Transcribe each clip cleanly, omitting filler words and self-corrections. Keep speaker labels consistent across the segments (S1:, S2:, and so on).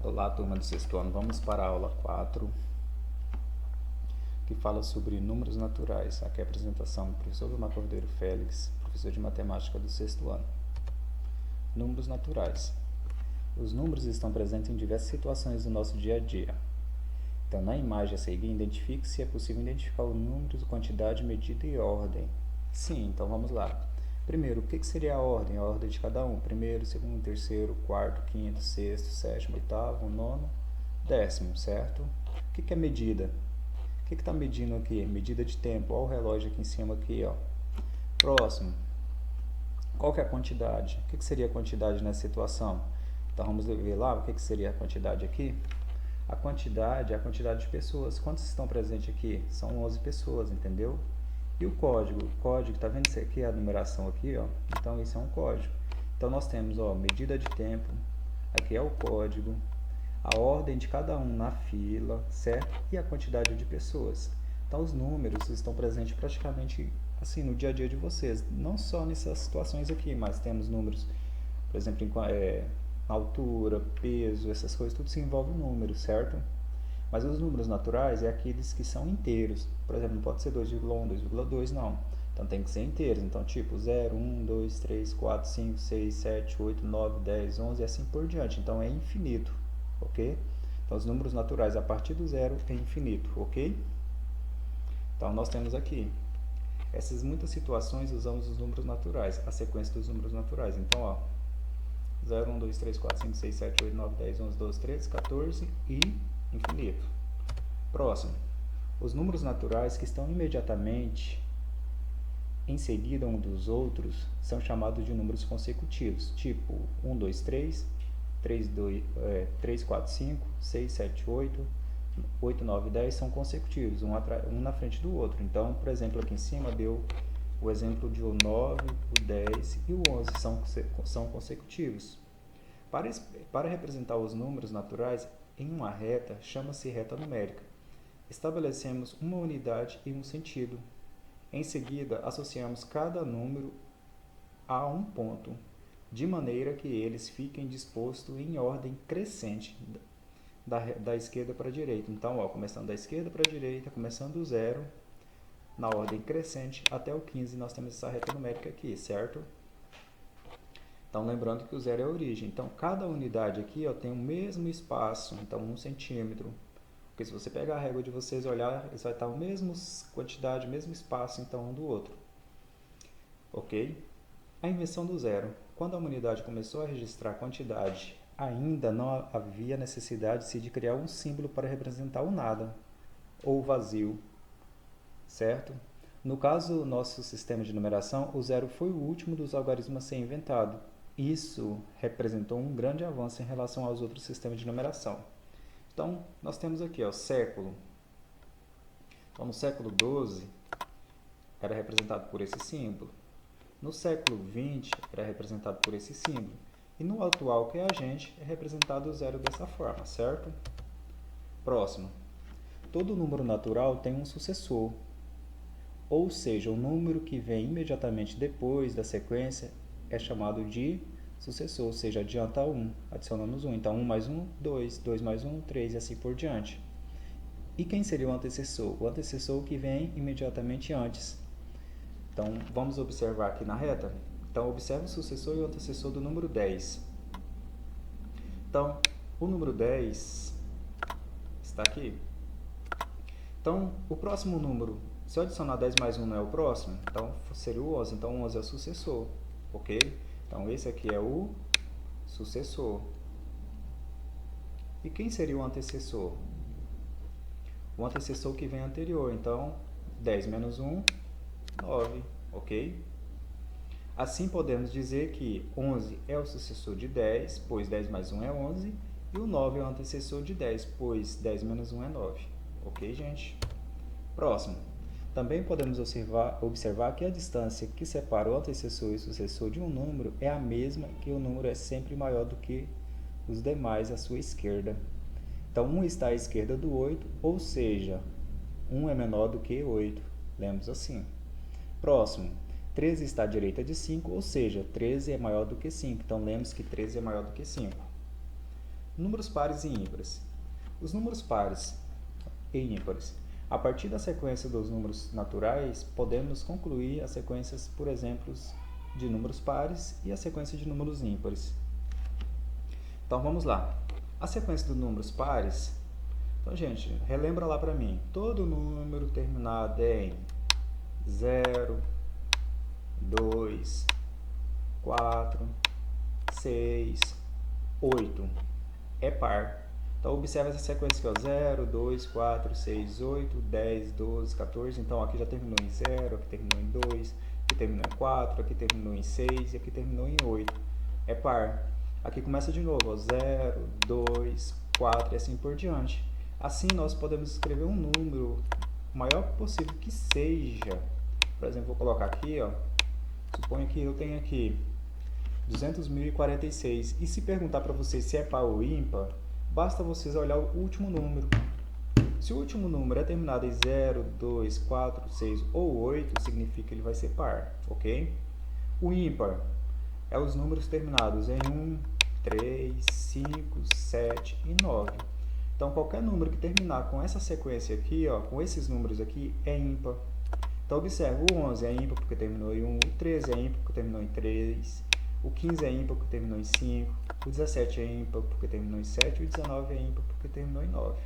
S1: Olá, turma do sexto ano. Vamos para a aula 4, que fala sobre números naturais. Aqui é a apresentação do professor Vilmar Cordeiro Félix, professor de matemática do sexto ano. Números naturais. Os números estão presentes em diversas situações do nosso dia a dia. Então, na imagem a seguir, identifique se é possível identificar o número, quantidade, medida e ordem. Sim, então vamos lá. Primeiro, o que seria a ordem? A ordem de cada um. Primeiro, segundo, terceiro, quarto, quinto, sexto, sétimo, oitavo, nono, décimo, certo? O que é medida? O que está medindo aqui? Medida de tempo. Olha o relógio aqui em cima aqui, ó. Próximo. Qual que é a quantidade? O que seria a quantidade nessa situação? Então vamos ver lá o que seria a quantidade aqui. A quantidade é a quantidade de pessoas. Quantos estão presentes aqui? São 11 pessoas, entendeu? E o código? O código, tá vendo isso aqui? A numeração aqui, ó. Então, isso é um código. Então, nós temos, ó, medida de tempo. Aqui é o código. A ordem de cada um na fila, certo? E a quantidade de pessoas. Então, os números estão presentes praticamente, assim, no dia a dia de vocês. Não só nessas situações aqui, mas temos números, por exemplo, altura, peso, essas coisas, tudo se envolve em números, certo? Mas os números naturais é aqueles que são inteiros. Por exemplo, não pode ser 2,1, 2,2, não. Então tem que ser inteiros. Então, tipo 0, 1, 2, 3, 4, 5, 6, 7, 8, 9, 10, 11 e assim por diante. Então é infinito, ok? Então os números naturais a partir do zero é infinito, ok? Então nós temos aqui essas muitas situações usamos os números naturais, a sequência dos números naturais. Então, ó, 0, 1, 2, 3, 4, 5, 6, 7, 8, 9, 10, 11, 12, 13, 14 e infinito. Próximo. Os números naturais que estão imediatamente em seguida um dos outros são chamados de números consecutivos, tipo 1, 2, 3, 3, 4, 5, 6, 7, 8, 8, 9, 10 são consecutivos, um na frente do outro. Então, por exemplo, aqui em cima deu o exemplo de o 9, o 10 e o 11 são consecutivos. Para representar os números naturais em uma reta, chama-se reta numérica. Estabelecemos uma unidade e um sentido. Em seguida, associamos cada número a um ponto, de maneira que eles fiquem dispostos em ordem crescente da esquerda para a direita. Então, ó, começando da esquerda para a direita, começando do 0, na ordem crescente até o 15, nós temos essa reta numérica aqui, certo? Então, lembrando que o 0 é a origem. Então, cada unidade aqui, ó, tem o mesmo espaço, então 1 centímetro. Porque se você pegar a régua de vocês e olhar, eles vai estar a mesma quantidade, o mesmo espaço, então, um do outro. Ok? A invenção do zero. Quando a humanidade começou a registrar a quantidade, ainda não havia necessidade de criar um símbolo para representar o nada, ou o vazio, certo? No caso do nosso sistema de numeração, o zero foi o último dos algarismos a ser inventado. Isso representou um grande avanço em relação aos outros sistemas de numeração. Então, nós temos aqui, ó, século. Então, no século XII, era representado por esse símbolo. No século XX, era representado por esse símbolo. E no atual, que é a gente, é representado o zero dessa forma, certo? Próximo. Todo número natural tem um sucessor, ou seja, o número que vem imediatamente depois da sequência é chamado de sucessor, ou seja, adianta 1, adicionamos 1. Então, 1 mais 1, 2, 2 mais 1, 3 e assim por diante. E quem seria o antecessor? O antecessor que vem imediatamente antes. Então, vamos observar aqui na reta. Então, observe o sucessor e o antecessor do número 10. Então, o número 10 está aqui. Então, o próximo número, se eu adicionar 10 mais 1 não é o próximo, então seria o 11. Então, o 11 é o sucessor, ok? Então, esse aqui é o sucessor. E quem seria o antecessor? O antecessor que vem anterior. Então, 10 menos 1, 9, ok? Assim, podemos dizer que 11 é o sucessor de 10, pois 10 mais 1 é 11, e o 9 é o antecessor de 10, pois 10 menos 1 é 9. Ok, gente? Próximo. Também podemos observar que a distância que separa o antecessor e o sucessor de um número é a mesma, que o número é sempre maior do que os demais à sua esquerda. Então, 1 está à esquerda do 8, ou seja, 1 é menor do que 8. Lemos assim. Próximo. 13 está à direita de 5, ou seja, 13 é maior do que 5. Então, lemos que 13 é maior do que 5. Números pares e ímpares. Os números pares e ímpares. A partir da sequência dos números naturais, podemos concluir as sequências, por exemplo, de números pares e a sequência de números ímpares. Então, vamos lá. A sequência dos números pares. Então, gente, relembra lá para mim. Todo número terminado em 0, 2, 4, 6, 8 é par. Então, observe essa sequência aqui, ó, 0, 2, 4, 6, 8, 10, 12, 14. Então, aqui já terminou em 0, aqui terminou em 2, aqui terminou em 4, aqui terminou em 6 e aqui terminou em 8. É par. Aqui começa de novo, ó, 0, 2, 4 e assim por diante. Assim, nós podemos escrever um número o maior possível que seja. Por exemplo, vou colocar aqui, ó, suponho que eu tenho aqui 200.046. E se perguntar para vocês se é par ou ímpar, basta vocês olhar o último número. Se o último número é terminado em 0, 2, 4, 6 ou 8, significa que ele vai ser par, ok? O ímpar é os números terminados em 1, 3, 5, 7 e 9. Então, qualquer número que terminar com essa sequência aqui, ó, com esses números aqui, é ímpar. Então, observe, o 11 é ímpar porque terminou em 1, o 13 é ímpar porque terminou em 3, o 15 é ímpar porque terminou em 5, o 17 é ímpar porque terminou em 7, o 19 é ímpar porque terminou em 9.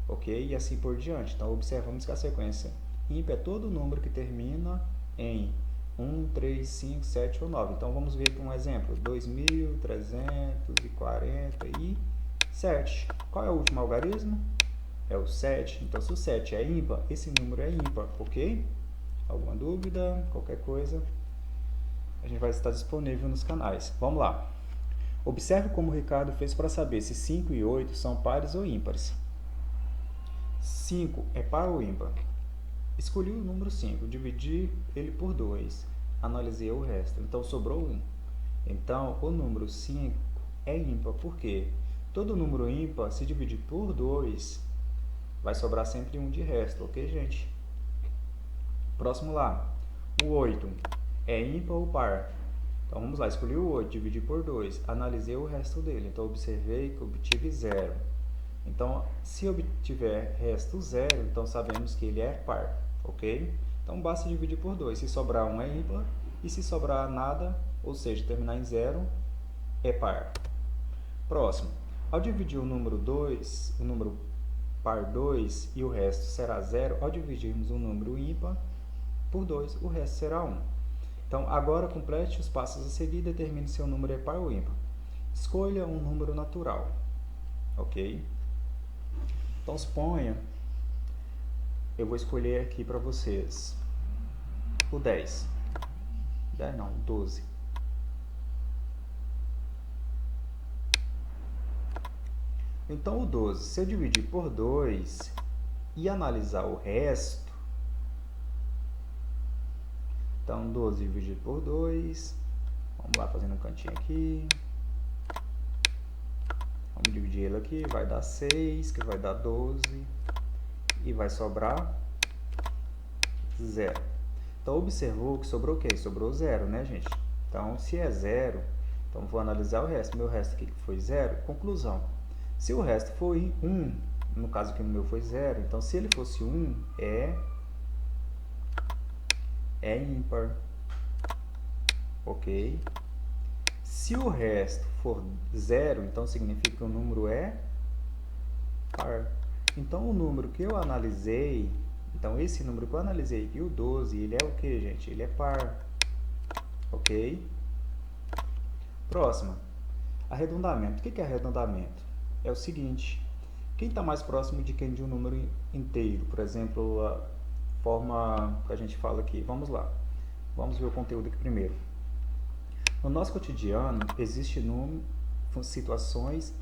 S1: Ok? E assim por diante. Então, observamos que a sequência ímpar é todo número que termina em 1, 3, 5, 7 ou 9. Então, vamos ver por um exemplo. 2.347. Qual é o último algarismo? É o 7. Então, se o 7 é ímpar, esse número é ímpar, ok? Alguma dúvida? Qualquer coisa? A gente vai estar disponível nos canais. Vamos lá. Observe como o Ricardo fez para saber se 5 e 8 são pares ou ímpares. 5 é par ou ímpar? Escolhi o número 5, dividi ele por 2, analisei o resto, então sobrou 1. Então, o número 5 é ímpar, por quê? Todo número ímpar, se dividir por 2, vai sobrar sempre 1 de resto, ok, gente? Próximo lá, o 8 é ímpar ou par? Então, vamos lá, escolhi o 8, dividi por 2, analisei o resto dele, então observei que obtive 0. Então, se obtiver resto 0, então sabemos que ele é par, ok? Então, basta dividir por 2. Se sobrar 1 é ímpar, e se sobrar nada, ou seja, terminar em 0, é par. Próximo. Ao dividir o número 2, o número par 2 e o resto será 0, ao dividirmos o número ímpar por 2, o resto será 1. Então, agora complete os passos a seguir e determine se o número é par ou ímpar. Escolha um número natural, ok? Então, suponha, eu vou escolher aqui para vocês o 10. 10 não, 12. Então, o 12, se eu dividir por 2 e analisar o resto, então, 12 dividido por 2, vamos lá fazendo um cantinho aqui, vamos dividir ele aqui, vai dar 6, que vai dar 12, e vai sobrar 0. Então, observou que sobrou o quê? Sobrou 0, né, gente? Então, se é 0, então vou analisar o resto. Meu resto aqui foi 0, conclusão. Se o resto foi 1, no caso aqui no meu foi 0, então se ele fosse 1, é ímpar, ok? Se o resto for 0, então significa que o número é par. Então, o número que eu analisei, então esse número que eu analisei aqui, o 12, ele é o que, gente? Ele é par, ok? Próxima, arredondamento. O que é arredondamento? É o seguinte, quem está mais próximo de quem de um número inteiro? Por exemplo, a forma que a gente fala aqui. Vamos lá, vamos ver o conteúdo aqui primeiro. No nosso cotidiano, existem situações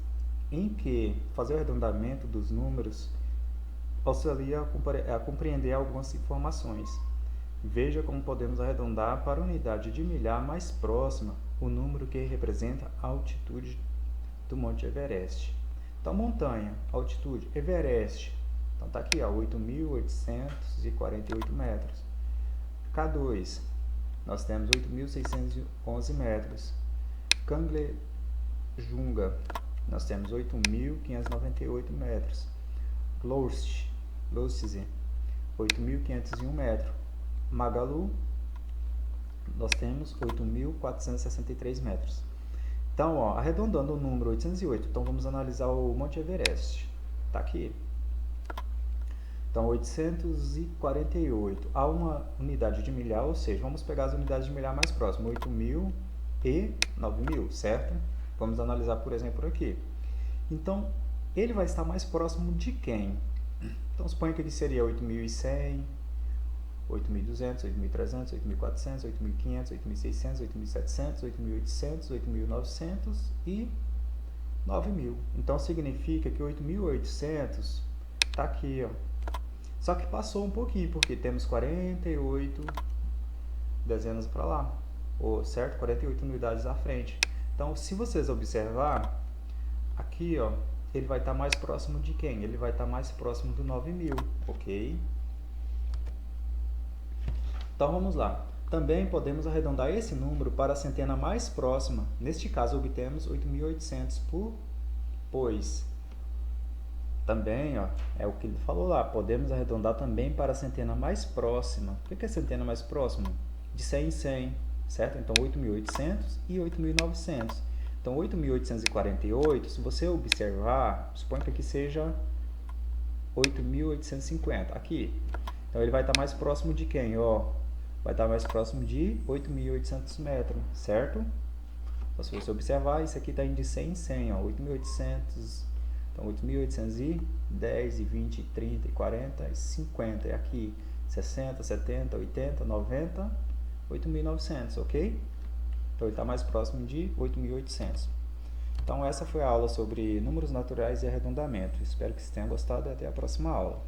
S1: em que fazer o arredondamento dos números auxilia a compreender algumas informações. Veja como podemos arredondar para a unidade de milhar mais próxima o número que representa a altitude do Monte Everest. Então, montanha, altitude, Everest. Então, está aqui, 8.848 metros. K2, nós temos 8.611 metros. Kanchenjunga, nós temos 8.598 metros. Lhoust, 8.501 metros. Magalu, nós temos 8.463 metros. Então, ó, arredondando o número 808, então vamos analisar o Monte Everest. Está aqui. Então, 848 a uma unidade de milhar, ou seja, vamos pegar as unidades de milhar mais próximas, 8.000 e 9.000, certo? Vamos analisar, por exemplo, aqui. Então, ele vai estar mais próximo de quem? Então, suponha que ele seria 8.100, 8.200, 8.300, 8.400, 8.500, 8.600, 8.700, 8.800, 8.900 e 9.000. Então, significa que 8.800 está aqui, ó. Só que passou um pouquinho, porque temos 48 dezenas para lá, certo? 48 unidades à frente. Então, se vocês observar, aqui, ó, ele vai estar mais próximo de quem? Ele vai estar mais próximo do 9.000, ok? Então, vamos lá. Também podemos arredondar esse número para a centena mais próxima. Neste caso, obtemos 8.800 pois também, ó, é o que ele falou lá, podemos arredondar também para a centena mais próxima. O que é a centena mais próxima? De 100 em 100, certo? Então, 8.800 e 8.900. Então, 8.848, se você observar, suponha que aqui seja 8.850, aqui. Então, ele vai estar mais próximo de quem? Ó, vai estar mais próximo de 8.800 metros, certo? Então, se você observar, isso aqui está indo de 100 em 100, ó, 8.800, então 8.810, e 20, e 30, e 40, e 50, e aqui 60, 70, 80, 90, 8.900, ok? Então, ele está mais próximo de 8.800. Então, essa foi a aula sobre números naturais e arredondamento. Espero que vocês tenham gostado e até a próxima aula.